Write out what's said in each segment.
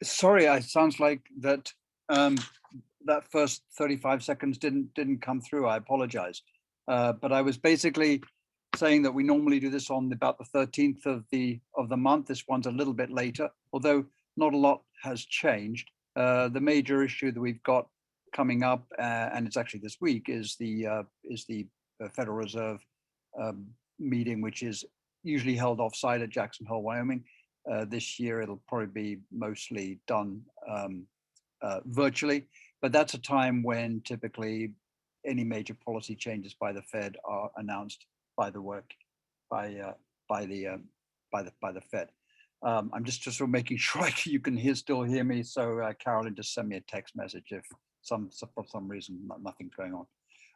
Sorry, it sounds like that um, that first 35 seconds didn't come through. I apologize. But I was basically saying that we normally do this on about the 13th of the month. This one's a little bit later, although not a lot has changed. The major issue that we've got coming up, and it's actually this week, is the Federal Reserve um, meeting, which is usually held offsite at Jackson Hole, Wyoming. This year, it'll probably be mostly done virtually, but that's a time when typically any major policy changes by the Fed are announced by the work by by the by the Fed. I'm just sort of making sure you can still hear me. So Carolyn, just send me a text message if for some reason nothing's going on.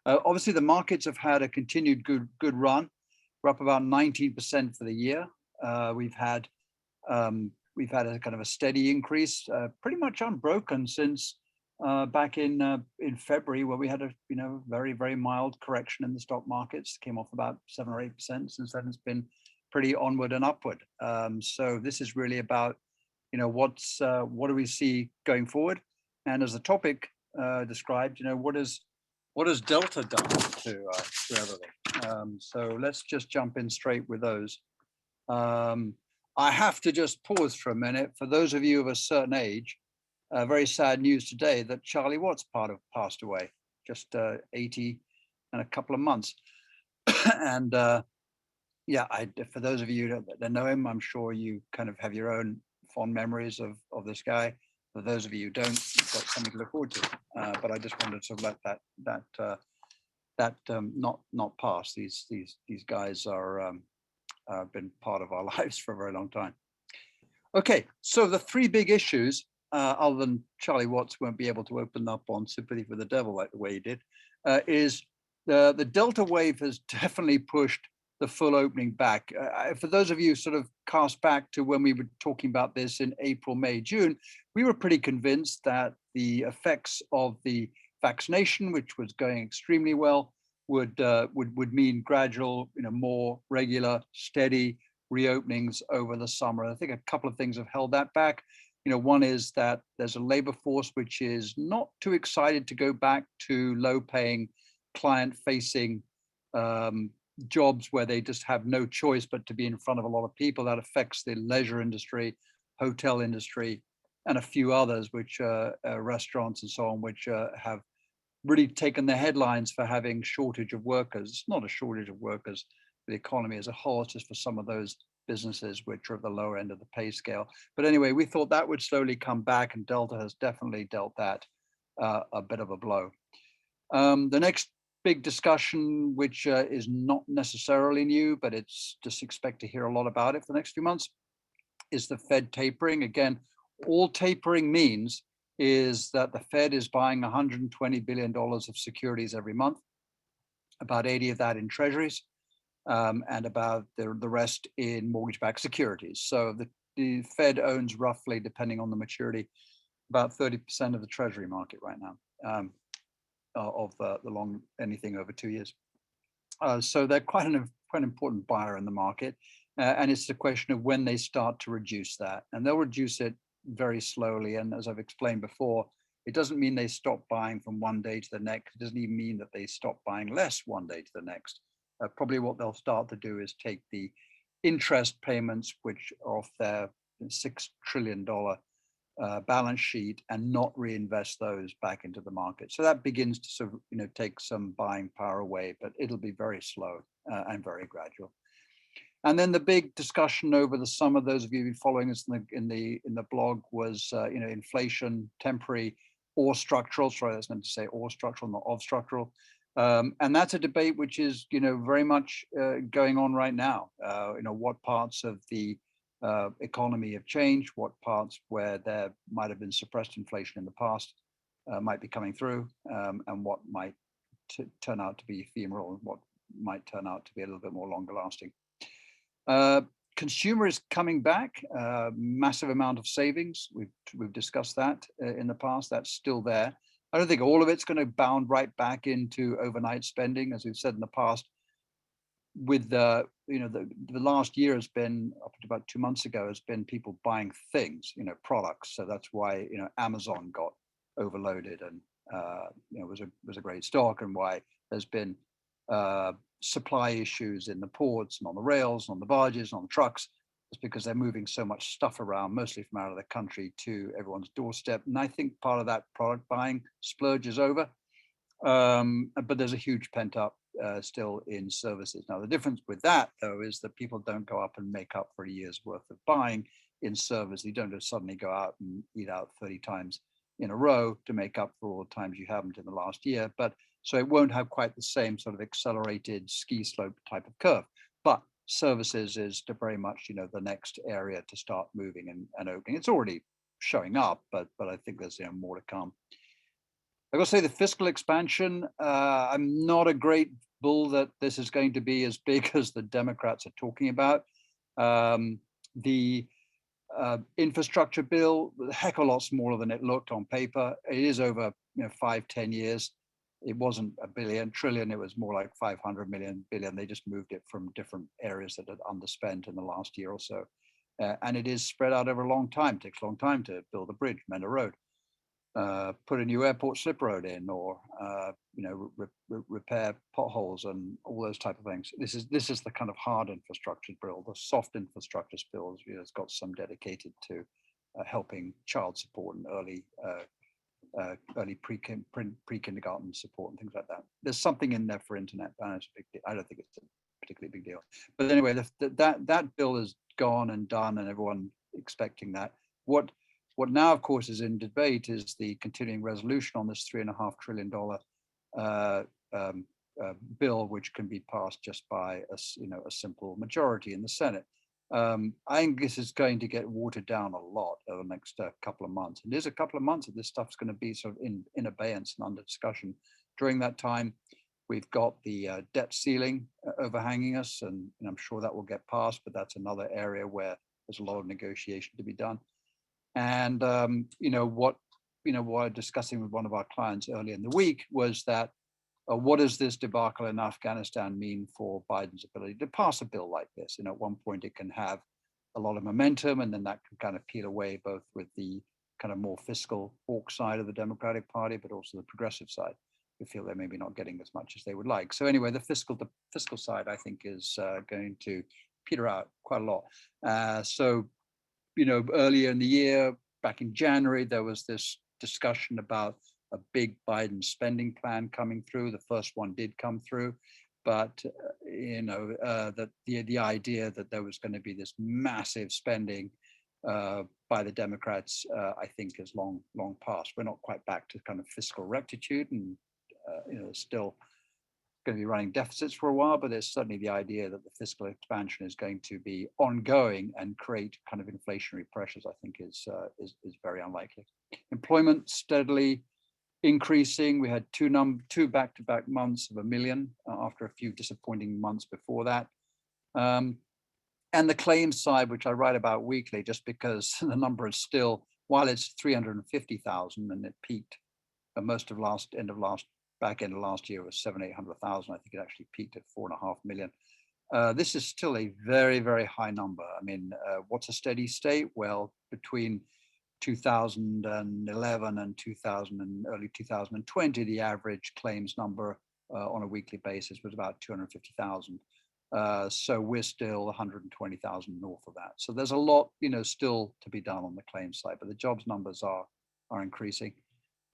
Obviously, the markets have had a continued good run. We're up about 19% for the year. We've had a kind of a steady increase, pretty much unbroken since back in February, where we had a very mild correction in the stock markets. Came off about 7 or 8%. Since then, it's been pretty onward and upward. So this is really about what do we see going forward, and as the topic described, what has Delta done to everything? So let's just jump in straight with those. I have to just pause for a minute. For those of you of a certain age, very sad news today that Charlie Watts passed away, just 80 and a couple of months. And yeah, for those of you that know him, I'm sure you kind of have your own fond memories of this guy. For those of you who don't, you've got something to look forward to. But I just wanted to let that not pass. These guys are been part of our lives for a very long time. Okay, so the three big issues, other than Charlie Watts won't be able to open up on Sympathy for the Devil like the way he did, is the Delta wave has definitely pushed the full opening back. For those of you sort of cast back to when we were talking about this in April, May, June, we were pretty convinced that the effects of the vaccination, which was going extremely well, would mean gradual, more regular, steady reopenings over the summer. I think a couple of things have held that back. One is that there's a labor force which is not too excited to go back to low-paying, client-facing jobs where they just have no choice but to be in front of a lot of people. That affects the leisure industry, hotel industry, and a few others, which restaurants and so on, which have really taken the headlines for having shortage of workers. It's not a shortage of workers for the economy as a whole, it's just for some of those businesses which are at the lower end of the pay scale. But anyway, we thought that would slowly come back, and Delta has definitely dealt that a bit of a blow. The next big discussion, which is not necessarily new, but it's just expect to hear a lot about it for the next few months, is the Fed tapering. Again, all tapering means is that the Fed is buying $120 billion of securities every month, about 80 of that in treasuries, and about the rest in mortgage-backed securities. So the Fed owns roughly, depending on the maturity, about 30% of the treasury market right now, of the long, anything over 2 years. So they're quite an important buyer in the market. And it's the question of when they start to reduce that. And they'll reduce it very slowly. And as I've explained before, it doesn't mean they stop buying from one day to the next. It doesn't even mean that they stop buying less one day to the next. Probably what they'll start to do is take the interest payments, which are off their $6 trillion balance sheet, and not reinvest those back into the market. So that begins to sort of, take some buying power away, but it'll be very slow and very gradual. And then the big discussion over the summer, those of you following us in the blog, was inflation, temporary or structural. Sorry, that's meant to say or structural, not of structural. And that's a debate which is very much going on right now. What parts of the economy have changed, what parts where there might have been suppressed inflation in the past might be coming through, and what might turn out to be ephemeral, and what might turn out to be a little bit more longer lasting. Consumer is coming back, massive amount of savings. We've discussed that in the past. That's still there. I don't think all of it's going to bound right back into overnight spending. As we've said in the past, with the, the last year has been, up to about 2 months ago, has been people buying things, products. So that's why, Amazon got overloaded and, was a great stock, and why there's been supply issues in the ports and on the rails and on the barges and on the trucks. It's because they're moving so much stuff around, mostly from out of the country to everyone's doorstep. And I think part of that product buying splurge is over. But there's a huge pent up still in services. Now, the difference with that, though, is that people don't go up and make up for a year's worth of buying in service. You don't just suddenly go out and eat out 30 times in a row to make up for all the times you haven't in the last year. But so it won't have quite the same sort of accelerated ski slope type of curve. But services is very much, the next area to start moving and opening. It's already showing up, but I think there's more to come. I gotta say, the fiscal expansion, I'm not a great bull that this is going to be as big as the Democrats are talking about. The infrastructure bill, a heck of a lot smaller than it looked on paper. It is over 5-10 years. It wasn't $1 trillion, it was more like 500 million billion. They just moved it from different areas that had underspent in the last year or so. And it is spread out over a long time. It takes a long time to build a bridge, mend a road, put a new airport slip road in, or repair potholes and all those type of things. This is the kind of hard infrastructure bill. The soft infrastructure bills, it's got some dedicated to helping child support and early pre-kindergarten support and things like that. There's something in there for internet, but it's a big deal. I don't think it's a particularly big deal. But anyway, that bill is gone and done, and everyone expecting that. What now, of course, is in debate is the continuing resolution on this $3.5 trillion bill, which can be passed just by a simple majority in the Senate. I think this is going to get watered down a lot over the next couple of months. And there's a couple of months that this stuff's going to be sort of in abeyance and under discussion. During that time, we've got the debt ceiling overhanging us, and I'm sure that will get passed, but that's another area where there's a lot of negotiation to be done. And what I'm discussing with one of our clients earlier in the week was that what does this debacle in Afghanistan mean for Biden's ability to pass a bill like this? At one point it can have a lot of momentum, and then that can kind of peel away, both with the kind of more fiscal hawk side of the Democratic Party, but also the progressive side, who feel they're maybe not getting as much as they would like. So anyway, the fiscal side, I think, is going to peter out quite a lot. Earlier in the year, back in January, there was this discussion about a big Biden spending plan coming through. The first one did come through, but that the idea that there was going to be this massive spending by the Democrats, I think, is long past. We're not quite back to kind of fiscal rectitude, and still going to be running deficits for a while, but there's certainly the idea that the fiscal expansion is going to be ongoing and create kind of inflationary pressures, I think is very unlikely. Employment steadily increasing. We had two back-to-back months of 1 million after a few disappointing months before that. And the claims side, which I write about weekly, just because the number is still, while it's 350,000 and it peaked most of back end of last year was 700,000-800,000. I think it actually peaked at 4.5 million. This is still a very, very high number. I mean, what's a steady state? Well, between 2011 and early 2020, the average claims number on a weekly basis was about 250,000. So we're still 120,000 north of that. So there's a lot, still to be done on the claims side, but the jobs numbers are increasing.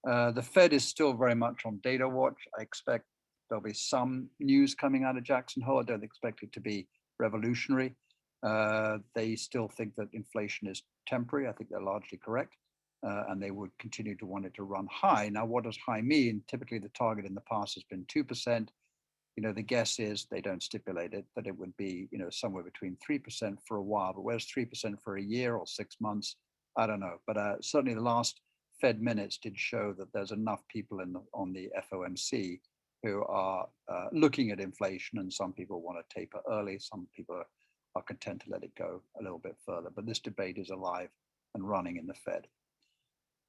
The Fed is still very much on data watch. I expect there'll be some news coming out of Jackson Hole. I don't expect it to be revolutionary. They still think that inflation is temporary. I think they're largely correct. And they would continue to want it to run high. Now, what does high mean? Typically, the target in the past has been 2%. The guess is they don't stipulate it, that it would be, somewhere between 3% for a while. But where's 3% for a year or 6 months? I don't know. But certainly the last Fed minutes did show that there's enough people on the FOMC who are looking at inflation, and some people want to taper early. Some people are content to let it go a little bit further. But this debate is alive and running in the Fed.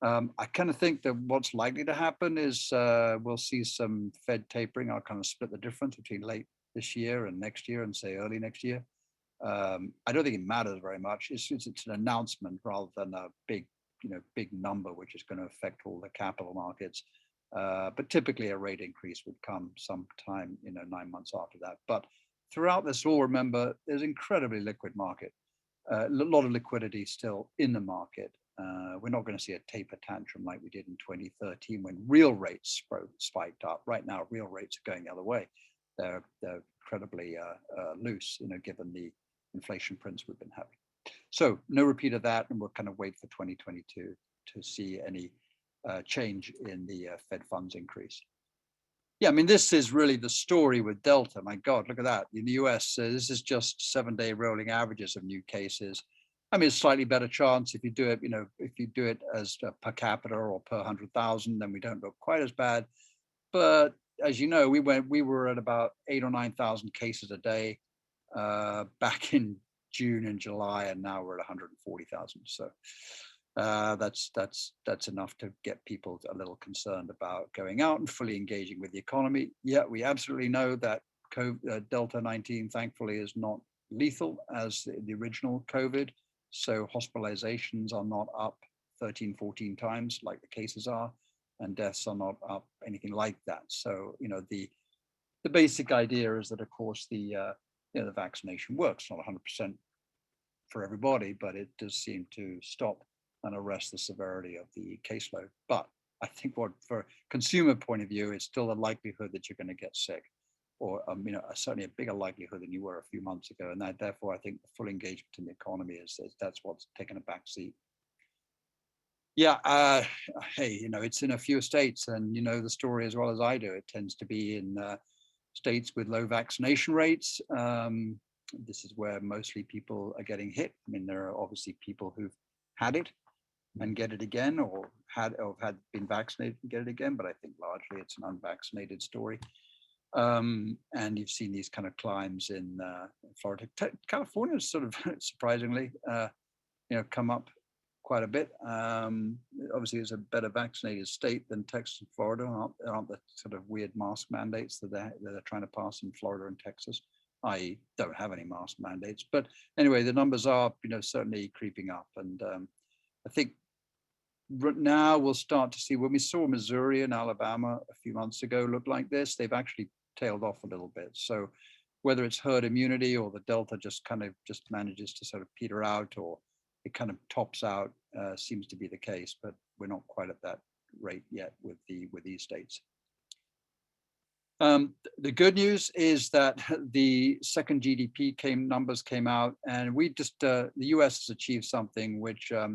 I kind of think that what's likely to happen is we'll see some Fed tapering. I'll kind of split the difference between late this year and next year and say early next year. I don't think it matters very much. It's an announcement rather than a big, big number, which is going to affect all the capital markets. But typically a rate increase would come sometime, 9 months after that. But throughout this all, remember, there's incredibly liquid market, a lot of liquidity still in the market. We're not going to see a taper tantrum like we did in 2013 when real rates spiked up. Right now, real rates are going the other way. They're incredibly loose, given the inflation prints we've been having. So no repeat of that, and we'll kind of wait for 2022 to see any change in the Fed funds increase. Yeah, I mean, this is really the story with Delta. My God, look at that. In the US, this is just 7-day rolling averages of new cases. I mean, it's a slightly better chance if you do it, if you do it as per capita or per 100,000, then we don't look quite as bad. But as you know, we were at about 8,000 or 9,000 cases a day back in June and July, and now we're at 140,000. So that's enough to get people a little concerned about going out and fully engaging with the economy. Yeah, we absolutely know that Delta 19, thankfully, is not lethal as the original COVID. So hospitalizations are not up 13, 14 times like the cases are, and deaths are not up anything like that. So, the basic idea is that, of course, the vaccination works, not 100% for everybody, but it does seem to stop and arrest the severity of the caseload. But I think for consumer point of view, it's still a likelihood that you're going to get sick, or certainly a bigger likelihood than you were a few months ago. And that, therefore, I think the full engagement in the economy that's what's taken a back seat. Yeah, hey, it's in a few states, and the story as well as I do. It tends to be in states with low vaccination rates. This is where mostly people are getting hit. I mean, there are obviously people who've had it and get it again, or had been vaccinated and get it again, but I think largely it's an unvaccinated story. And you've seen these kind of climbs in Florida. California is sort of surprisingly, come up quite a bit. Obviously, it's a better vaccinated state than Texas and Florida. Aren't the sort of weird mask mandates that they're trying to pass in Florida and Texas? I don't have any mask mandates, but anyway, the numbers are, certainly creeping up, and I think now we'll start to see, when we saw Missouri and Alabama a few months ago look like this, they've actually tailed off a little bit. So whether it's herd immunity or the Delta just manages to sort of peter out, or it kind of tops out, seems to be the case, but we're not quite at that rate yet with these states. The good news is that the second GDP numbers came out, and the US has achieved something which I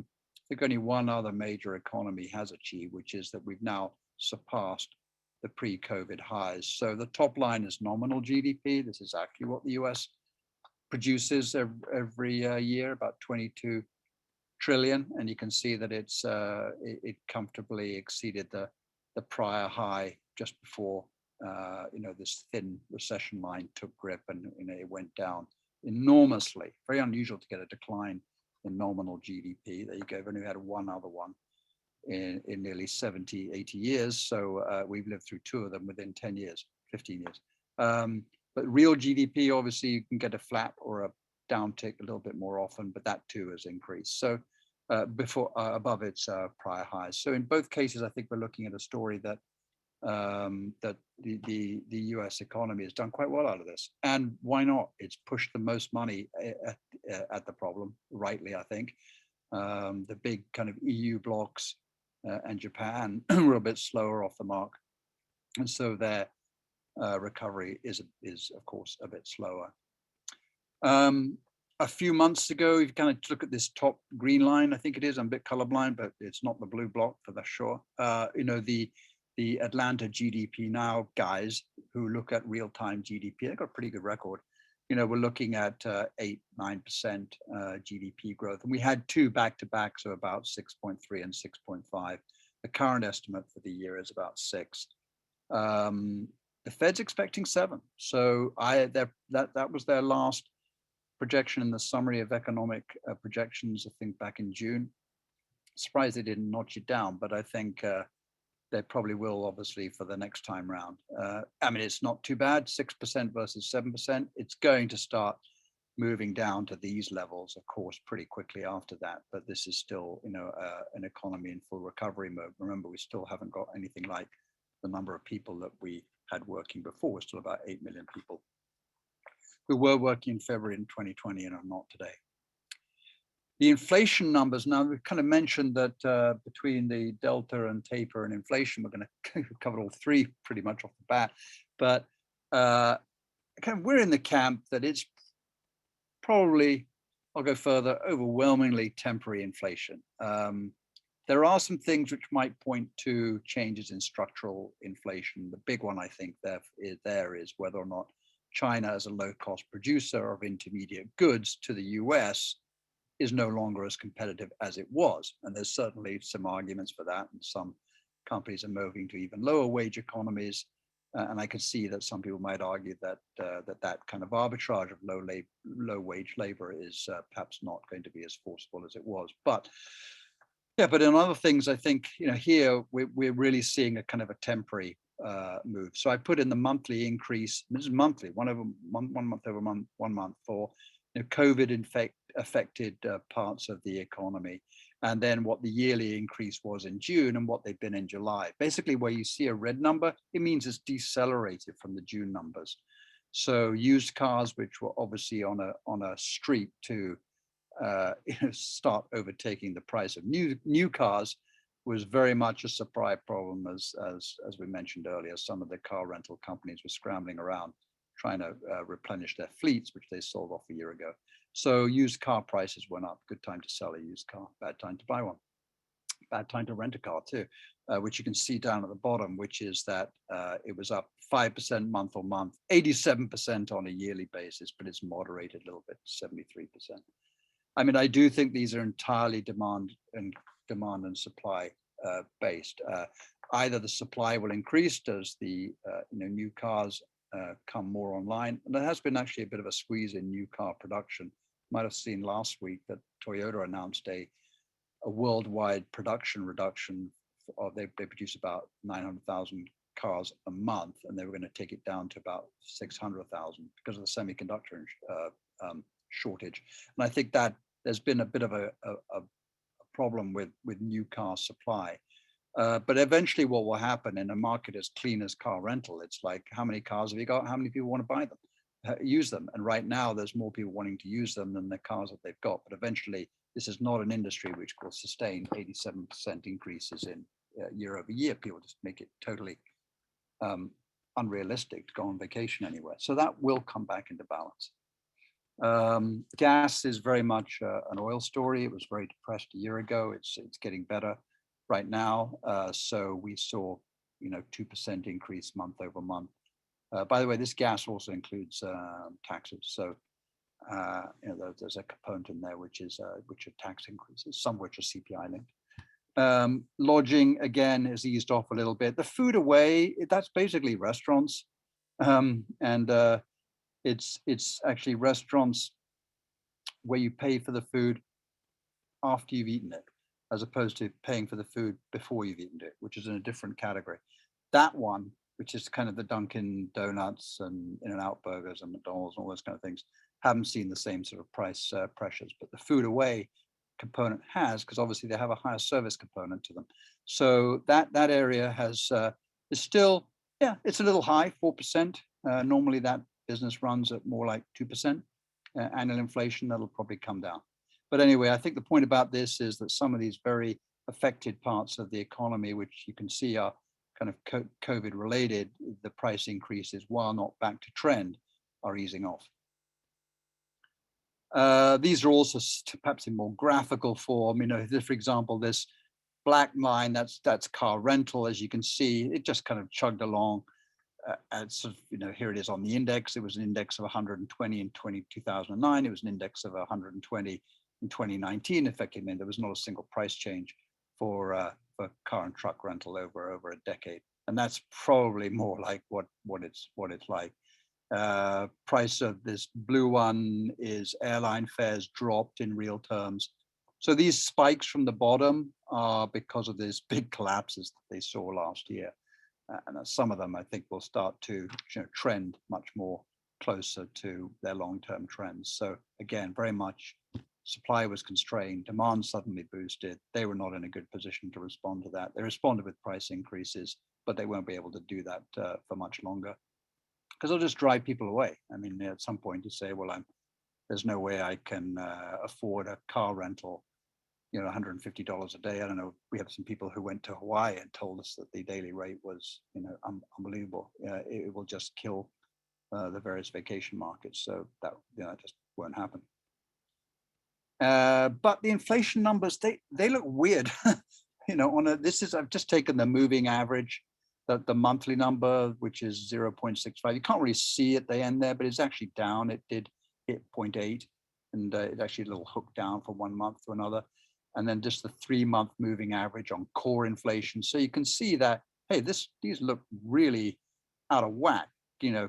think only one other major economy has achieved, which is that we've now surpassed the pre-COVID highs. So the top line is nominal GDP. This is actually what the US produces every year, about 22 trillion, and you can see that it comfortably exceeded the prior high just before this thin recession line took grip, and it went down enormously. Very unusual to get a decline in nominal GDP. There you go. We've only had one other one in nearly 70, 80 years. So we've lived through two of them within 10 years, 15 years. But real GDP, obviously, you can get a flat or a downtick a little bit more often, but that too has increased. So above its prior highs. So in both cases, I think we're looking at a story that that the US economy has done quite well out of this. And why not? It's pushed the most money at the problem, rightly, I think. The big kind of EU blocks and Japan were a bit slower off the mark. And so their recovery is of course, a bit slower. A few months ago, you kind of look at this top green line, I think it is. I'm a bit colorblind, but it's not the blue block for that, sure. The Atlanta GDP Now guys who look at real-time GDP, they've got a pretty good record. We're looking at 8-9% GDP growth, and we had two back-to-back, so about 6.3 and 6.5. The current estimate for the year is about 6. The Fed's expecting 7. So that was their last projection in the summary of economic projections, I think back in June. Surprised they didn't notch it down, but I think they probably will, obviously, for the next time round. I mean, it's not too bad, 6% versus 7%. It's going to start moving down to these levels, of course, pretty quickly after that. But this is still, an economy in full recovery mode. Remember, we still haven't got anything like the number of people that we had working before. We're still about 8 million people who were working in February in 2020 and are not today. The inflation numbers, now we've kind of mentioned that between the delta and taper and inflation, we're going to cover all three pretty much off the bat. But kind of we're in the camp that it's probably, I'll go further, overwhelmingly temporary inflation. There are some things which might point to changes in structural inflation. The big one, I think, there is whether or not China, as a low-cost producer of intermediate goods to the US, is no longer as competitive as it was. And there's certainly some arguments for that. And some companies are moving to even lower wage economies. And I could see that some people might argue that that kind of arbitrage of low wage labor is perhaps not going to be as forceful as it was. But yeah, but in other things, I think, here we're really seeing a kind of a temporary move. So I put in the monthly increase. This is monthly, one month over month, 1 month for COVID affected parts of the economy, and then what the yearly increase was in June and what they've been in July. Basically, where you see a red number, it means it's decelerated from the June numbers. So used cars, which were obviously on a streak to start overtaking the price of new cars, was very much a supply problem, as we mentioned earlier. Some of the car rental companies were scrambling around trying to replenish their fleets, which they sold off a year ago. So used car prices went up. Good time to sell a used car, bad time to buy one. Bad time to rent a car too, which you can see down at the bottom, which is that it was up 5% month on month, 87% on a yearly basis, but it's moderated a little bit, 73%. I mean, I do think these are entirely demand and supply based. Either the supply will increase as the new cars come more online, and there has been actually a bit of a squeeze in new car production. Might have seen last week that Toyota announced a worldwide production reduction. They produce about 900,000 cars a month, and they were going to take it down to about 600,000 because of the semiconductor shortage. And I think that there's been a bit of a problem with new car supply. But eventually what will happen in a market as clean as car rental, it's like, how many cars have you got? How many people want to buy them, use them? And right now there's more people wanting to use them than the cars that they've got. But eventually this is not an industry which will sustain 87% increases in year over year. People just make it totally unrealistic to go on vacation anywhere. So that will come back into balance. Gas is very much an oil story. It was very depressed a year ago. It's getting better right now. So we saw 2% increase month over month. By the way, this gas also includes taxes. So there's a component in there which are tax increases, some of which are CPI linked. Lodging again has eased off a little bit. The food away, that's basically restaurants, and it's actually restaurants where you pay for the food after you've eaten it, as opposed to paying for the food before you've eaten it, which is in a different category. That one, which is kind of the Dunkin' Donuts and In-N-Out Burgers and McDonald's and all those kind of things, haven't seen the same sort of price pressures, but the food away component has, because obviously they have a higher service component to them. So that area has is still, it's a little high, 4%. Normally that business runs at more like 2% annual inflation. That'll probably come down. But anyway, I think the point about this is that some of these very affected parts of the economy, which you can see are kind of COVID related, the price increases, while not back to trend, are easing off. These are also perhaps in more graphical form. For example, this black line, that's car rental. As you can see, it just kind of chugged along. Sort of, here it is on the index. It was an index of 120 in 2009. It was an index of 120 in 2019. Effectively, there was not a single price change for car and truck rental over a decade, and that's probably more like what it's like. Price of this blue one is airline fares dropped in real terms. So these spikes from the bottom are because of these big collapses that they saw last year. And some of them, I think, will start to trend much more closer to their long-term trends. So again, very much supply was constrained, demand suddenly boosted. They were not in a good position to respond to that. They responded with price increases, but they won't be able to do that for much longer because it'll just drive people away. I mean, at some point you say, well, there's no way I can afford a car rental, $150 a day. I don't know. We have some people who went to Hawaii and told us that the daily rate was, unbelievable. It will just kill the various vacation markets. So that just won't happen. But the inflation numbers, they look weird. I've just taken the moving average, the monthly number, which is 0.65. You can't really see at the end there, but it's actually down. It did hit 0.8, and it actually a little hook down from 1 month to another. And then just the 3-month moving average on core inflation. So you can see that, hey, these look really out of whack,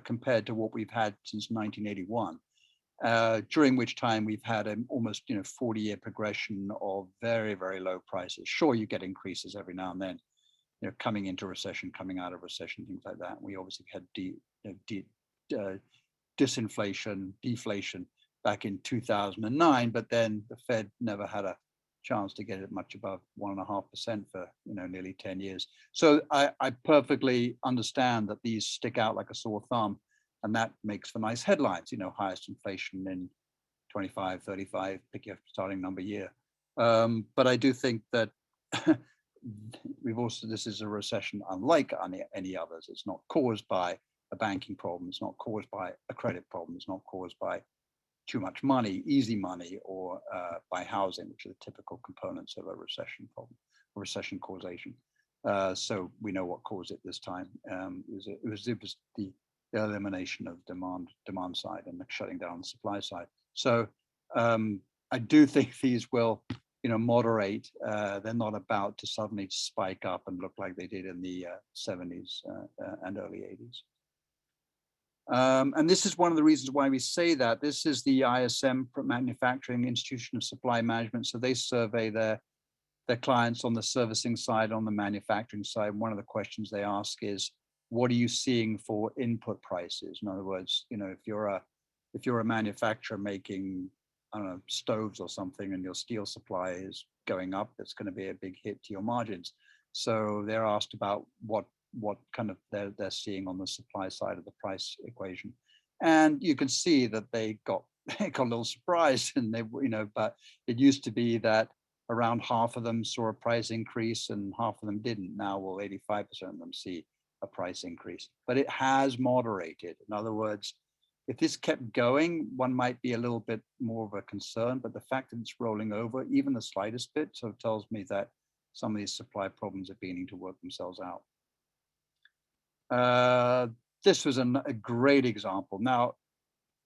compared to what we've had since 1981. During which time we've had an almost 40-year progression of very, very low prices. Sure, you get increases every now and then, coming into recession, coming out of recession, things like that. We obviously had disinflation, deflation back in 2009, but then the Fed never had a chance to get it much above 1.5% for nearly 10 years. So I perfectly understand that these stick out like a sore thumb. And that makes for nice headlines, highest inflation in 25, 35, pick your starting number year. But I do think that this is a recession unlike any others. It's not caused by a banking problem. It's not caused by a credit problem. It's not caused by too much money, easy money, or by housing, which are the typical components of a recession problem, recession causation. So we know what caused it this time. It was the elimination of demand side and the shutting down the supply side. So I do think these will, moderate. They're not about to suddenly spike up and look like they did in the 70s and early 80s. And this is one of the reasons why we say that. This is the ISM Manufacturing Institution of Supply Management. So they survey their clients on the servicing side, on the manufacturing side. One of the questions they ask is, what are you seeing for input prices? In other words, if you're a manufacturer making, I don't know, stoves or something, and your steel supply is going up, that's going to be a big hit to your margins. So they're asked about what kind of they're seeing on the supply side of the price equation, and you can see that they got a little surprised, and but it used to be that around half of them saw a price increase and half of them didn't. Now, 85% of them see a price increase, but it has moderated. In other words, if this kept going, one might be a little bit more of a concern, but the fact that it's rolling over even the slightest bit sort of tells me that some of these supply problems are beginning to work themselves out. This was a great example. Now,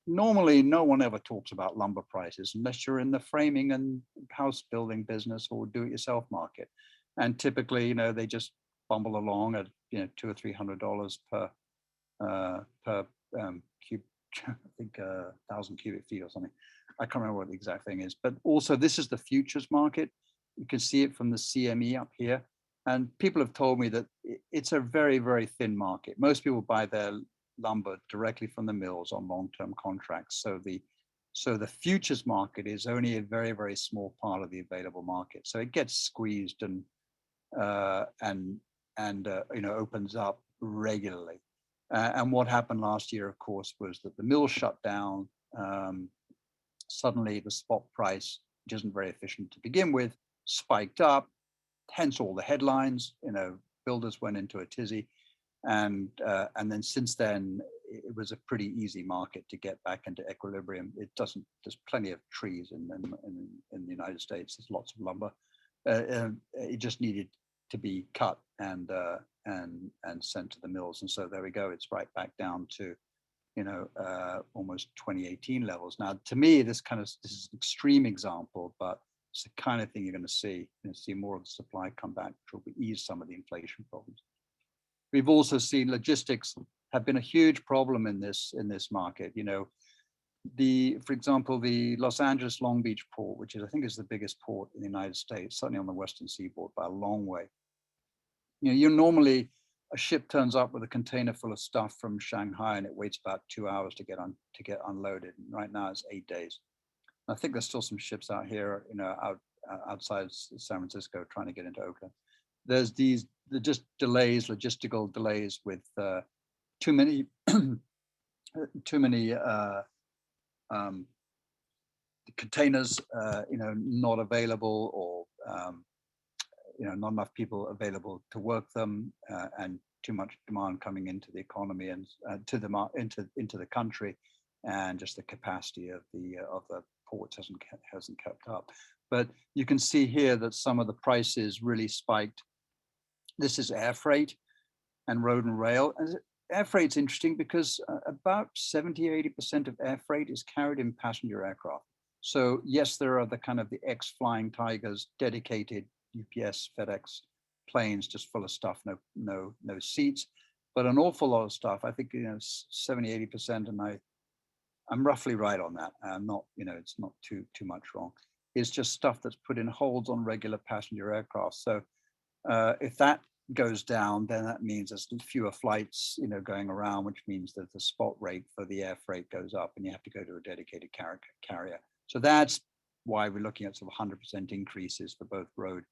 normally no one ever talks about lumber prices unless you're in the framing and house building business or do-it-yourself market, and typically, they just bumble along at $200 or $300 per cube, I think 1,000 cubic feet or something. I can't remember what the exact thing is. But also, this is the futures market. You can see it from the CME up here. And people have told me that it's a very, very thin market. Most people buy their lumber directly from the mills on long-term contracts. So the futures market is only a very, very small part of the available market. So it gets squeezed and opens up regularly. And what happened last year, of course, was that the mills shut down. Suddenly, the spot price, which isn't very efficient to begin with, spiked up. Hence all the headlines. Builders went into a tizzy, and then since then, it was a pretty easy market to get back into equilibrium. There's plenty of trees in the United States. There's lots of lumber. It just needed to be cut and sent to the mills, and so there we go. It's right back down to almost 2018 levels. Now, to me, this is an extreme example, but it's the kind of thing you're going to see. You're going to see more of the supply come back, which will ease some of the inflation problems. We've also seen logistics have been a huge problem in this market. For example, the Los Angeles Long Beach port, which is, I think, is the biggest port in the United States, certainly on the Western Seaboard by a long way. You normally, a ship turns up with a container full of stuff from Shanghai and it waits about 2 hours to get unloaded. And right now it's 8 days. I think there's still some ships out here, outside San Francisco trying to get into Oakland. There's just delays, logistical delays with too many containers, not available, or not enough people available to work them, and too much demand coming into the economy and into the country, and just the capacity of the ports hasn't kept up. But you can see here that some of the prices really spiked. This is air freight and road and rail. Air freight's interesting because about 70-80% of air freight is carried in passenger aircraft. So yes, there are the kind of the ex-Flying Tigers, dedicated UPS, FedEx planes just full of stuff, no seats, but an awful lot of stuff. I think 70-80%, and I'm roughly right on that. I'm not, it's not too much wrong. It's just stuff that's put in holds on regular passenger aircraft. So if that goes down, then that means there's fewer flights, going around, which means that the spot rate for the air freight goes up, and you have to go to a dedicated carrier. So that's why we're looking at sort of 100% increases for both road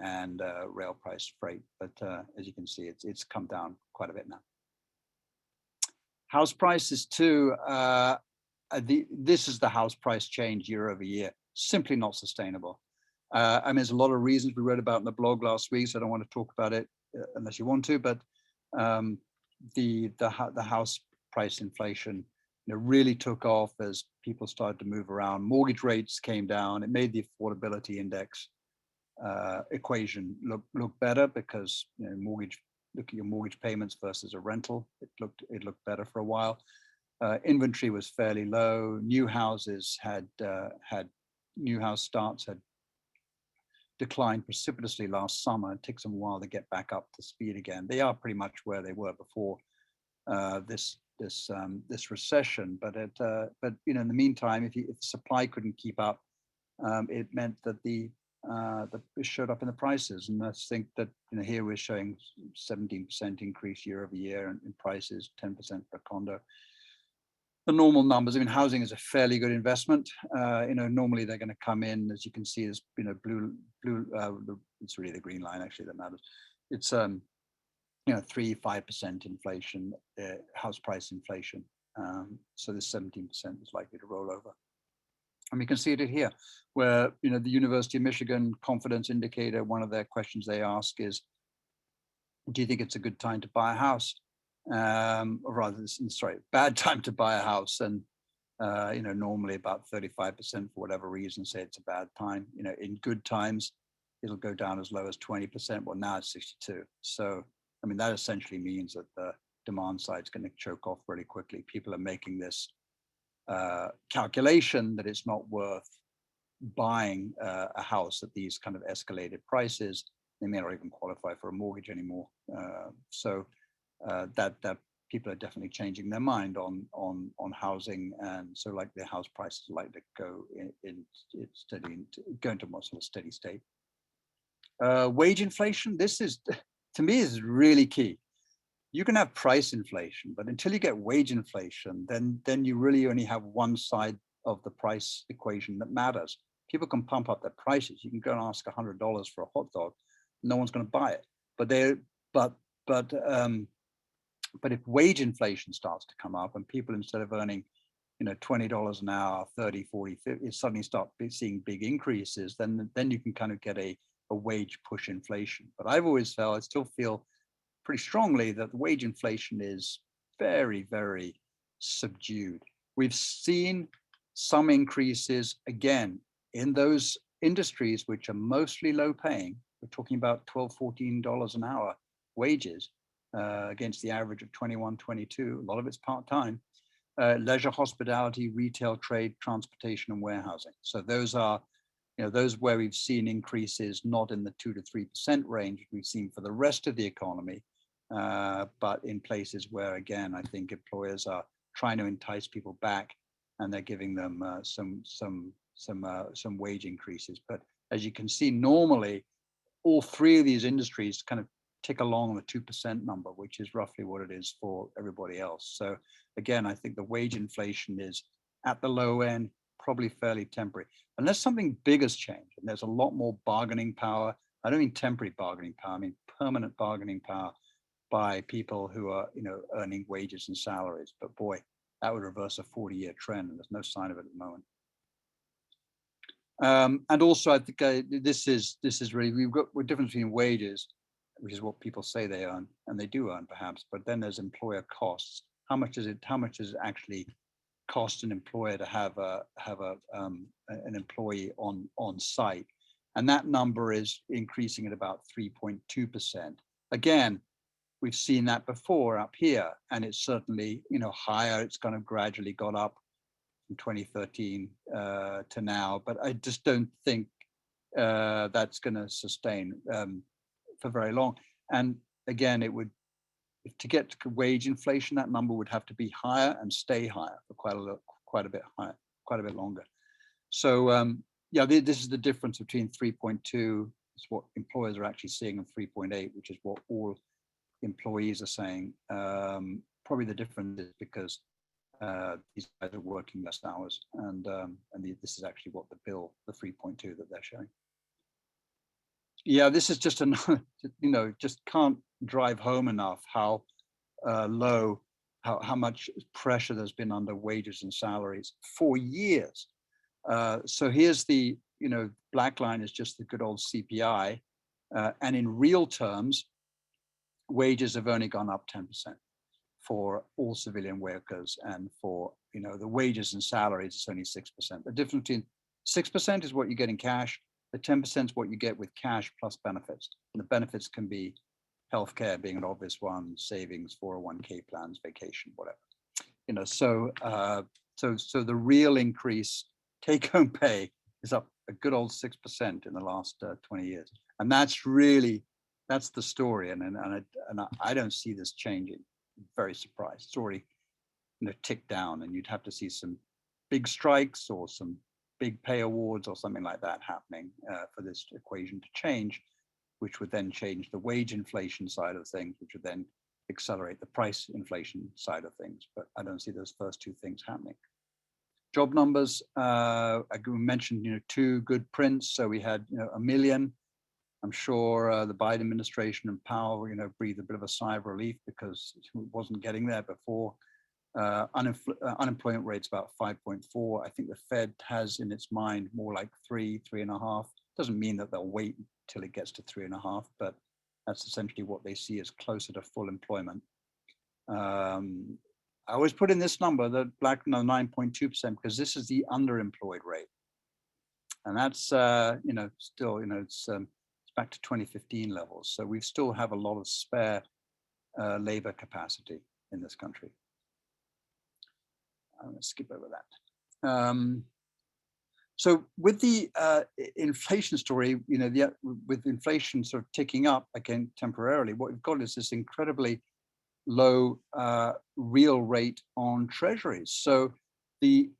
and rail price freight. But as you can see, it's come down quite a bit now. House prices too. This is the house price change year over year. Simply not sustainable. I mean, there's a lot of reasons we wrote about in the blog last week, so I don't want to talk about it unless you want to. But the house price inflation, really took off as people started to move around. Mortgage rates came down. It made the affordability index equation look better, because look at your mortgage payments versus a rental. It looked better for a while. Inventory was fairly low. New houses new house starts had declined precipitously last summer. It takes them a while to get back up to speed again. They are pretty much where they were before this recession. But in the meantime, if the supply couldn't keep up, it meant that it showed up in the prices. And I think that here we're showing 17% increase year over year in prices, 10% per condo. The normal numbers. I mean, housing is a fairly good investment. Normally they're going to come in, as you can see, as blue. It's really the green line actually that matters. It's 3-5% inflation, house price inflation. So this 17% is likely to roll over. And we can see it here, where the University of Michigan confidence indicator. One of their questions they ask is, "Do you think it's a good time to buy a house?" Or rather, bad time to buy a house. And normally about 35% for whatever reason say it's a bad time. In good times, it'll go down as low as 20%. Well, now it's 62. So I mean, that essentially means that the demand side is going to choke off really quickly. People are making this calculation that it's not worth buying a house at these kind of escalated prices. They may not even qualify for a mortgage anymore. So that people are definitely changing their mind on housing, and so like their house prices like to go go into more sort of steady state. Wage inflation. This is, to me, is really key. You can have price inflation, but until you get wage inflation, then you really only have one side of the price equation that matters. People can pump up their prices. You can go and ask $100 for a hot dog. No one's going to buy it. But if wage inflation starts to come up, and people, instead of earning $20 an hour, 30, 40, 50, suddenly start seeing big increases, then you can kind of get a wage push inflation. But I've always felt, I still feel pretty strongly that the wage inflation is very, very subdued. We've seen some increases again in those industries which are mostly low paying. We're talking about $12, $14 an hour wages against the average of 21, 22. A lot of it's part-time. Leisure, hospitality, retail, trade, transportation, and warehousing. So those are, those where we've seen increases, not in the 2 to 3% range we've seen for the rest of the economy, but in places where, again, I think employers are trying to entice people back and they're giving them some wage increases. But as you can see, normally all three of these industries kind of tick along the 2% number, which is roughly what it is for everybody else. So again, I think the wage inflation is at the low end, probably fairly temporary, unless something big has changed and there's a lot more bargaining power. I don't mean temporary bargaining power, I mean permanent bargaining power by people who are, earning wages and salaries. But boy, that would reverse a 40-year trend, and there's no sign of it at the moment. And also, I think this is really, we've got a difference between wages, which is what people say they earn, and they do earn perhaps, but then there's employer costs. How much does it actually cost an employer to have an employee on site? And that number is increasing at about 3.2%. Again, we've seen that before up here, and it's certainly higher. It's kind of gradually got up from 2013 to now, but I just don't think that's going to sustain for very long. And again, it would, to get to wage inflation, that number would have to be higher and stay higher for quite a bit higher, quite a bit longer. So yeah, this is the difference between 3.2, is what employers are actually seeing, and 3.8, which is what all employees are saying. Probably the difference is because these guys are working less hours, and this is actually what the bill, the 3.2 that they're showing. Yeah, this is just another, just can't drive home enough how low, how much pressure there's been under wages and salaries for years. So here's the, black line is just the good old CPI, and in real terms, wages have only gone up 10% for all civilian workers, and for the wages and salaries, it's only 6%. The difference between 6% is what you get in cash. The 10% is what you get with cash plus benefits. And the benefits can be healthcare being an obvious one, savings, 401k plans, vacation, whatever. So the real increase, take-home pay, is up a good old 6% in the last 20 years, and that's the story. And I don't see this changing. I'm very surprised. It's already ticked down, and you'd have to see some big strikes or some big pay awards or something like that happening for this equation to change, which would then change the wage inflation side of things, which would then accelerate the price inflation side of things. But I don't see those first two things happening. Job numbers, I mentioned, two good prints. So we had, 1 million. I'm sure the Biden administration and Powell, breathed a bit of a sigh of relief because it wasn't getting there before. Unemployment rate's about 5.4. I think the Fed has in its mind more like 3.5. Doesn't mean that they'll wait till it gets to 3.5, but that's essentially what they see as closer to full employment. I always put in this number, the black 9.2%, because this is the underemployed rate, and that's still it's back to 2015 levels. So we still have a lot of spare labor capacity in this country. I'm going to skip over that. So with the inflation story, with inflation sort of ticking up again temporarily, what we've got is this incredibly low real rate on treasuries. So the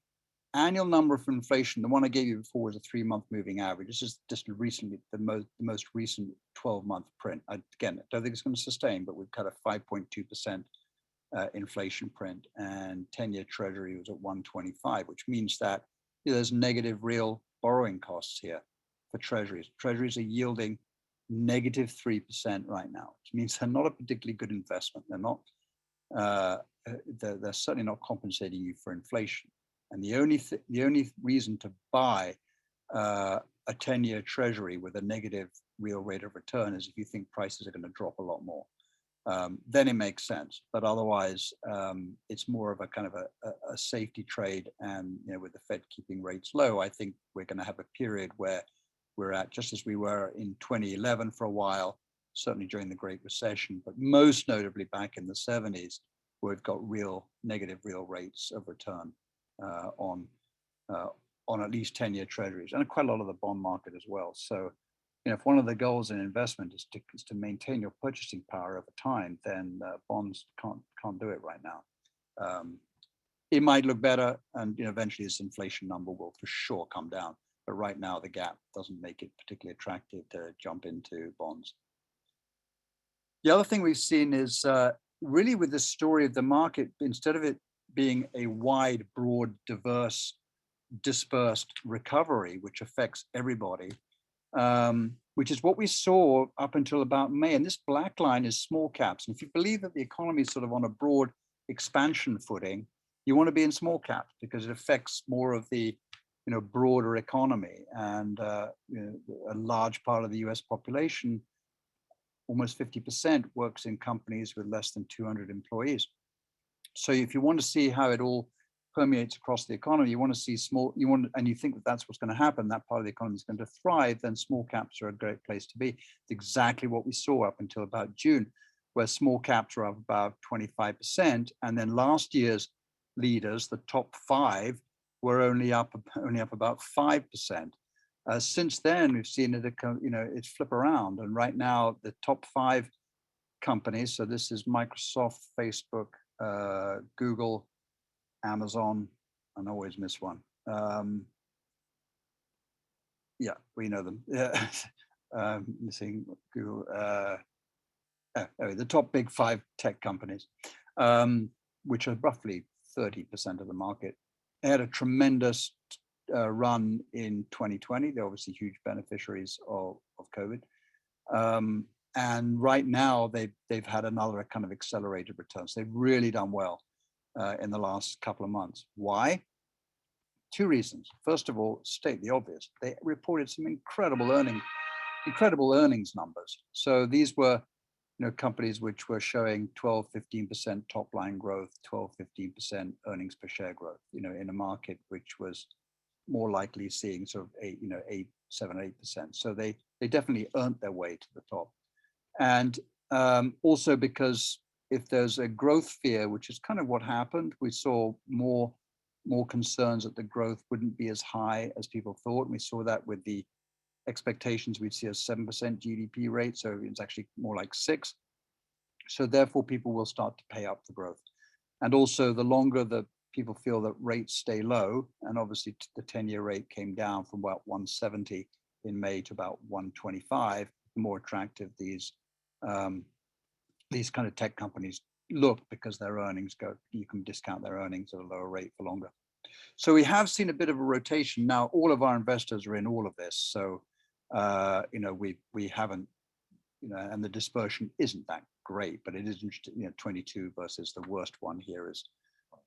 annual number for inflation, the one I gave you before, was a 3-month moving average. This is just recently the most recent 12-month print. Again, I don't think it's going to sustain, but we've got a 5.2% inflation print, and 10-year treasury was at 125, which means that there's negative real borrowing costs here for treasuries. Treasuries are yielding negative 3% right now, which means they're not a particularly good investment. They're not. They're certainly not compensating you for inflation. And the only reason to buy a 10-year treasury with a negative real rate of return is if you think prices are going to drop a lot more. Then it makes sense. But otherwise, it's more of a kind of a safety trade. And with the Fed keeping rates low, I think we're going to have a period where we're at just as we were in 2011 for a while, certainly during the Great Recession, but most notably back in the 70s, where we've got negative real rates of return on at least 10-year treasuries, and quite a lot of the bond market as well. So if one of the goals in investment is to maintain your purchasing power over time, then bonds can't do it right now. it might look better, and eventually this inflation number will for sure come down. But right now, the gap doesn't make it particularly attractive to jump into bonds. The other thing we've seen is really with the story of the market, instead of it being a wide, broad, diverse, dispersed recovery, which affects everybody, which is what we saw up until about May. And this black line is small caps. And if you believe that the economy is sort of on a broad expansion footing, you want to be in small caps because it affects more of the broader economy. And a large part of the US population, almost 50%, works in companies with less than 200 employees. So if you want to see how it all permeates across the economy, you want to see and you think that that's what's going to happen, that part of the economy is going to thrive, then small caps are a great place to be. It's exactly what we saw up until about June, where small caps were up about 25. And then last year's leaders, the top 5, were only up about 5%. Since then, we've seen it flip around. And right now, the top 5 companies, so this is Microsoft, Facebook, Google, Amazon, and I always miss one. Yeah, we know them. Yeah. Missing Google. The top big 5 tech companies, which are roughly 30% of the market. They had a tremendous run in 2020. They're obviously huge beneficiaries of COVID. And right now they've had another kind of accelerated returns. They've really done well in the last couple of months. Why? 2 reasons. First of all, state the obvious. They reported some incredible earnings numbers. So these were companies which were showing 12-15% top line growth, 12-15% earnings per share growth, in a market which was more likely seeing sort of 7-8%. So they definitely earned their way to the top. And also because if there's a growth fear, which is kind of what happened, we saw more concerns that the growth wouldn't be as high as people thought. And we saw that with the expectations we'd see a 7% GDP rate, so it's actually more like 6. So therefore, people will start to pay up for growth. And also, the longer that people feel that rates stay low, and obviously the 10-year rate came down from about 170 in May to about 125, the more attractive these kind of tech companies look, because their earnings you can discount their earnings at a lower rate for longer. So we have seen a bit of a rotation. Now, all of our investors are in all of this. So, we haven't, and the dispersion isn't that great, but it is interesting, 22 versus the worst one here is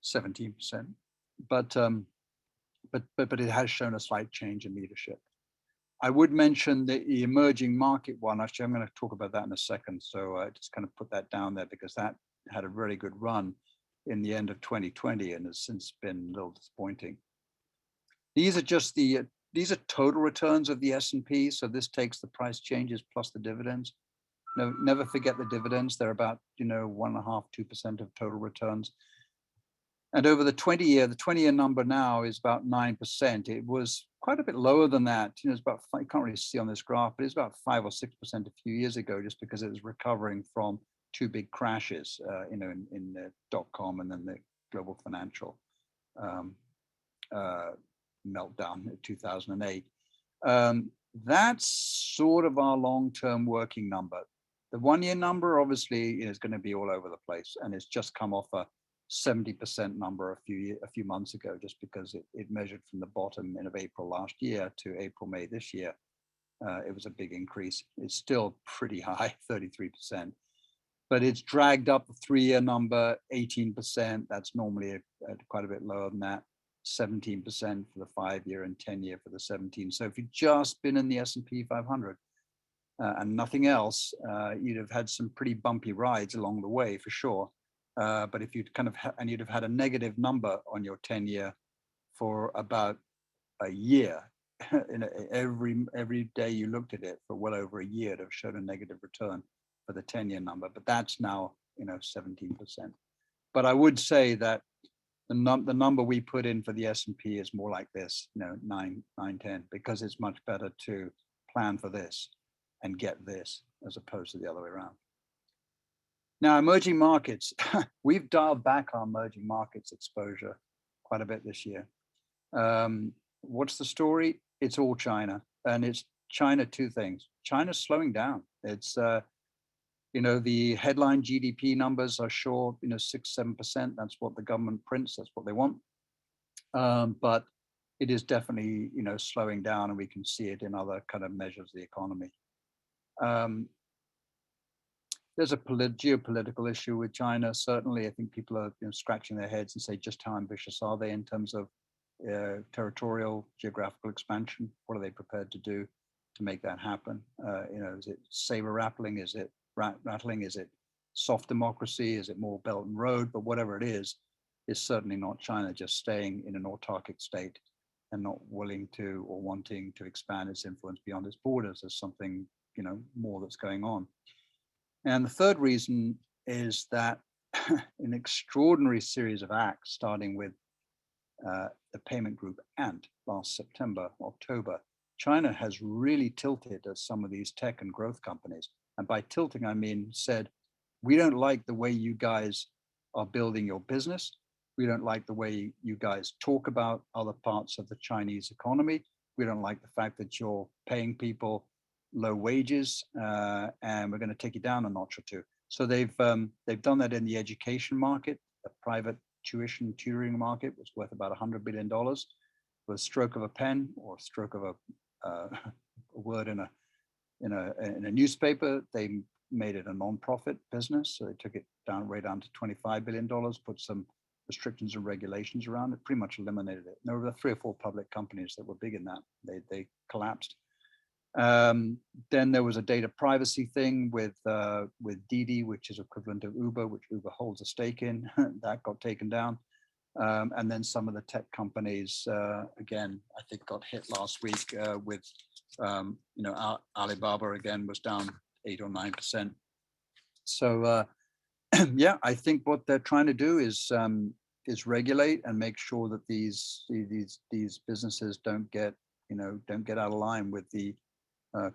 17%. But it has shown a slight change in leadership. I would mention the emerging market one. Actually, I'm going to talk about that in a second. So I just kind of put that down there because that had a very good run in the end of 2020 and has since been a little disappointing. These are total returns of the S&P. So this takes the price changes plus the dividends. No, never forget the dividends. They're about 1.5–2% of total returns. And over the 20-year number now is about 9%. It was quite a bit lower than that. It's about, you can't really see on this graph, but it's about 5 or 6% a few years ago, just because it was recovering from 2 big crashes, in the .com and then the global financial meltdown in 2008. That's sort of our long-term working number. The 1-year number obviously is going to be all over the place, and it's just come off a 70% number a few months ago, just because it measured from the bottom of April last year to April, May this year. It was a big increase. It's still pretty high, 33%, but it's dragged up the 3-year number, 18%. That's normally quite a bit lower than that. 17% for the 5-year and 10-year for the 17. So if you've just been in the S&P 500 and nothing else, you'd have had some pretty bumpy rides along the way for sure. But if you'd you'd have had a negative number on your 10-year for about a year, every day you looked at it for well over a year, to have shown a negative return for the 10-year number. But that's now 17%. But I would say that the number we put in for the S&P is more like this, 9, 10, because it's much better to plan for this and get this as opposed to the other way around. Now, emerging markets, we've dialed back our emerging markets exposure quite a bit this year. What's the story? It's all China, and it's China two things. China's slowing down. It's the headline GDP numbers are sure 6-7%. That's what the government prints. That's what they want. But it is definitely slowing down, and we can see it in other kind of measures of the economy. There's a geopolitical issue with China. Certainly, I think people are scratching their heads and say, just how ambitious are they in terms of territorial, geographical expansion? What are they prepared to do to make that happen? Is it saber rattling? Is it rattling? Is it soft democracy? Is it more Belt and Road? But whatever it is certainly not China just staying in an autarkic state and not willing to or wanting to expand its influence beyond its borders. There's something more that's going on. And the third reason is that an extraordinary series of acts, starting with the payment group Ant last September, October, China has really tilted at some of these tech and growth companies. And by tilting, I mean said, we don't like the way you guys are building your business. We don't like the way you guys talk about other parts of the Chinese economy. We don't like the fact that you're paying people low wages, and we're going to take you down a notch or two. So they've done that in the education market. The private tutoring market was worth about $100 billion. With a stroke of a pen or a stroke of a word in a newspaper, they made it a non-profit business. So they took it right down to $25 billion, put some restrictions and regulations around it, pretty much eliminated it. There were 3 or 4 public companies that were big in that. They collapsed. Then there was a data privacy thing with Didi, which is equivalent of Uber, which Uber holds a stake in. That got taken down. And then some of the tech companies, again, I think got hit last week with, Alibaba again was down 8 or 9%. So yeah, I think what they're trying to do is regulate and make sure that these businesses don't get out of line with the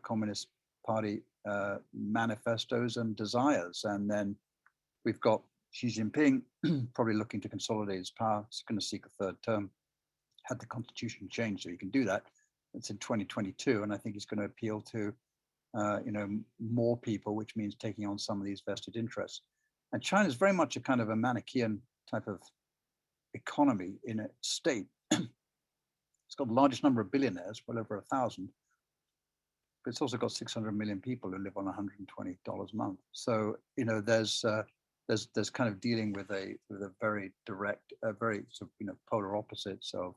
Communist Party manifestos and desires. And then we've got Xi Jinping probably looking to consolidate his power. He's going to seek a 3rd term. Had the constitution changed so he can do that. It's in 2022, and I think he's going to appeal to more people, which means taking on some of these vested interests. And China is very much a kind of a Manichaean type of economy in a state. It's got the largest number of billionaires, well over 1,000. But it's also got 600 million people who live on $120 a month. So there's kind of dealing with a very direct, very sort of polar opposites of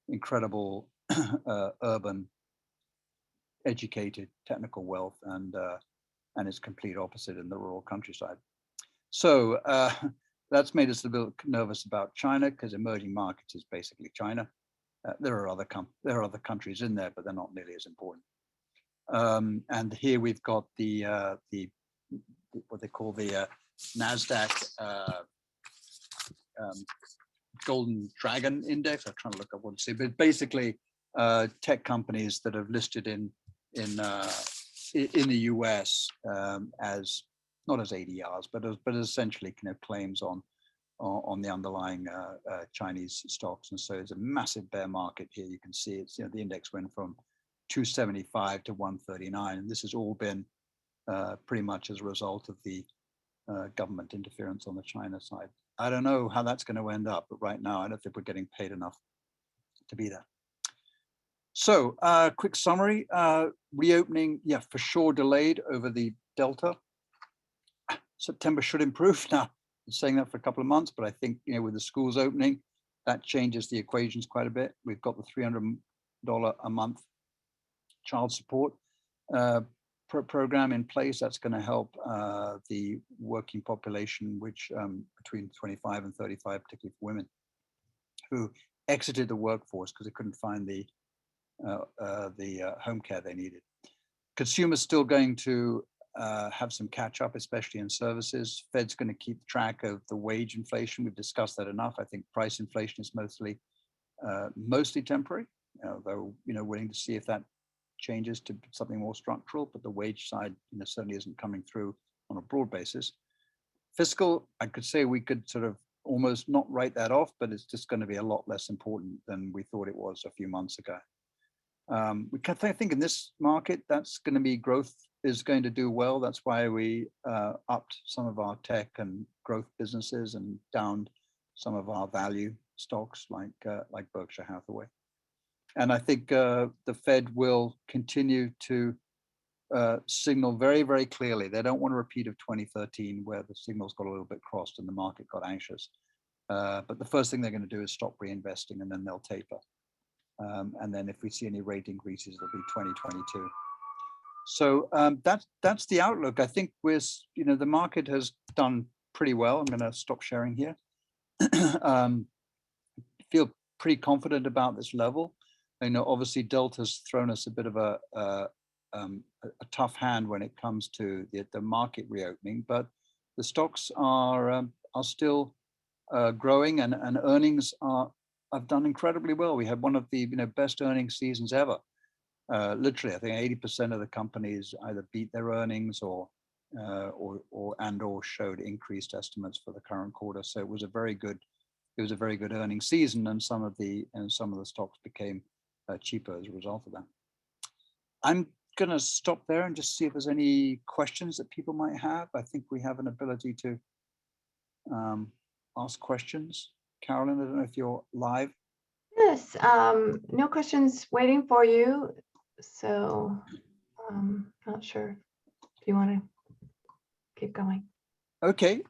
incredible urban, educated, technical wealth, and its complete opposite in the rural countryside. So that's made us a little nervous about China, because emerging markets is basically China. There are other countries in there, but they're not nearly as important. And here we've got the what they call the NASDAQ Golden Dragon Index. I'm trying to look up what to say, but basically tech companies that have listed in the US as not as ADRs, but as essentially claims on the underlying Chinese stocks. And so it's a massive bear market here. You can see it's the index went from 275 to 139, and this has all been pretty much as a result of the government interference on the China side. I don't know how that's going to end up, but right now I don't think we're getting paid enough to be there. So quick summary, reopening, yeah, for sure delayed over the Delta. September should improve. Now, I'm saying that for a couple of months, but I think with the schools opening, that changes the equations quite a bit. We've got the $300 a month child support program in place. That's going to help the working population, which between 25 and 35, particularly for women, who exited the workforce because they couldn't find the home care they needed. Consumers still going to have some catch up, especially in services. Fed's going to keep track of the wage inflation. We've discussed that enough. I think price inflation is mostly temporary, though waiting to see if that changes to something more structural. But the wage side certainly isn't coming through on a broad basis. Fiscal, I could say we could sort of almost not write that off, but it's just going to be a lot less important than we thought it was a few months ago. We can think in this market, that's going to be growth is going to do well. That's why we upped some of our tech and growth businesses and downed some of our value stocks like Berkshire Hathaway. And I think the Fed will continue to signal very, very clearly. They don't want a repeat of 2013 where the signals got a little bit crossed and the market got anxious. But the first thing they're going to do is stop reinvesting, and then they'll taper. And then if we see any rate increases, it'll be 2022. So that's the outlook. I think the market has done pretty well. I'm going to stop sharing here. Feel pretty confident about this level. I know obviously Delta's thrown us a bit of a tough hand when it comes to the market reopening, but the stocks are still growing, and earnings have done incredibly well. We had one of the best earnings seasons ever. Literally, I think 80% of the companies either beat their earnings or showed increased estimates for the current quarter. So it was a very good earnings season, and some of the stocks became cheaper as a result of that. I'm going to stop there and just see if there's any questions that people might have. I think we have an ability to ask questions. Carolyn, I don't know if you're live. Yes, no questions waiting for you. So not sure if you want to keep going. Okay,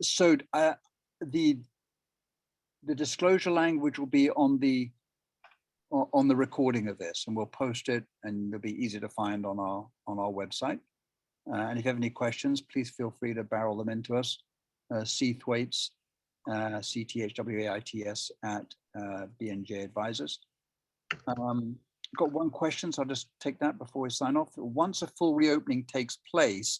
so the disclosure language will be on the recording of this, and we'll post it, and it'll be easy to find on our website. And if you have any questions, please feel free to barrel them into us. C Thwaites, CTHWAITS at BNJ Advisors. Got one question, so I'll just take that before we sign off. Once a full reopening takes place,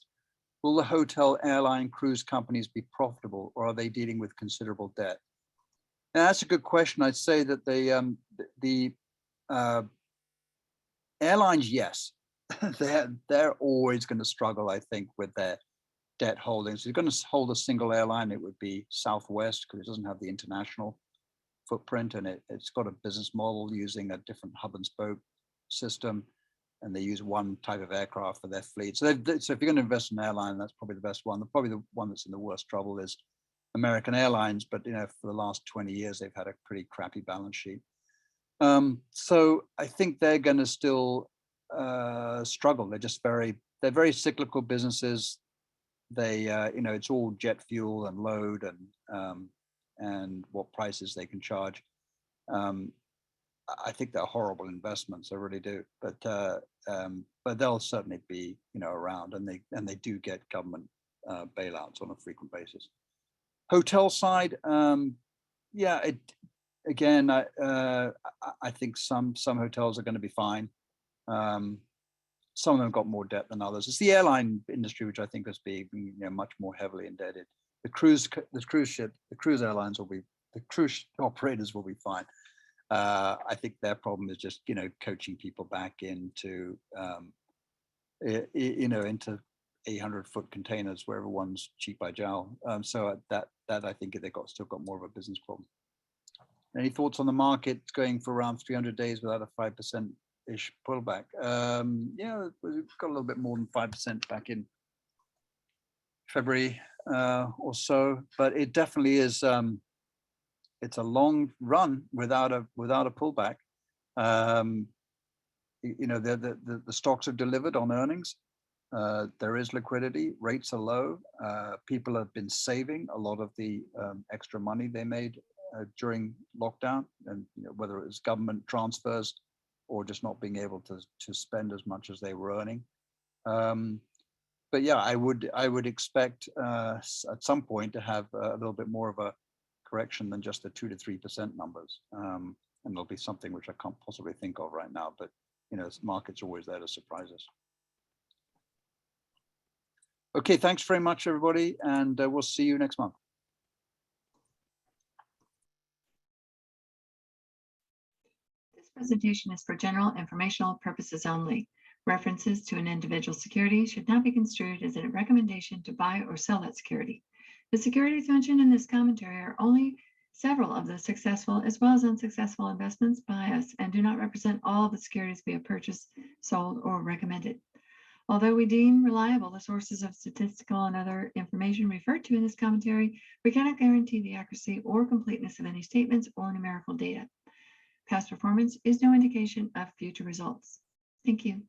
will the hotel, airline, cruise companies be profitable, or are they dealing with considerable debt? Now, that's a good question. I'd say that the airlines, yes, they're always going to struggle, I think, with their debt holdings. If you're going to hold a single airline, it would be Southwest, because it doesn't have the international footprint, and it's got a business model using a different hub and spoke system, and they use one type of aircraft for their fleet. So if you're going to invest in an airline, that's probably the best one. Probably the one that's in the worst trouble is American Airlines, but for the last 20 years they've had a pretty crappy balance sheet. So I think they're going to still struggle. They're very cyclical businesses. They it's all jet fuel and load and what prices they can charge. I think they're horrible investments. I really do. But they'll certainly be around, and they do get government bailouts on a frequent basis. Hotel side, yeah. Again, I think some hotels are going to be fine. Some of them got more debt than others. It's the airline industry which I think is being much more heavily indebted. The cruise airlines will be, the cruise operators will be fine. I think their problem is just coaching people back into into 800-foot containers where everyone's cheap by jowl. So that I think they've still got more of a business problem. Any thoughts on the market going for around 300 days without a 5%-ish pullback? Yeah, we've got a little bit more than 5% back in February or so, but it definitely is. It's a long run without a pullback. The stocks have delivered on earnings. There is liquidity. Rates are low. People have been saving a lot of the extra money they made during lockdown, and whether it was government transfers or just not being able to spend as much as they were earning. But yeah, I would expect at some point to have a little bit more of a correction than just the 2 to 3% numbers, and there'll be something which I can't possibly think of right now. But market's always there to surprise us. Okay, thanks very much, everybody, and we'll see you next month. This presentation is for general informational purposes only. References to an individual security should not be construed as a recommendation to buy or sell that security. The securities mentioned in this commentary are only several of the successful as well as unsuccessful investments by us and do not represent all of the securities we have purchased, sold, or recommended. Although we deem reliable the sources of statistical and other information referred to in this commentary, we cannot guarantee the accuracy or completeness of any statements or numerical data. Past performance is no indication of future results. Thank you.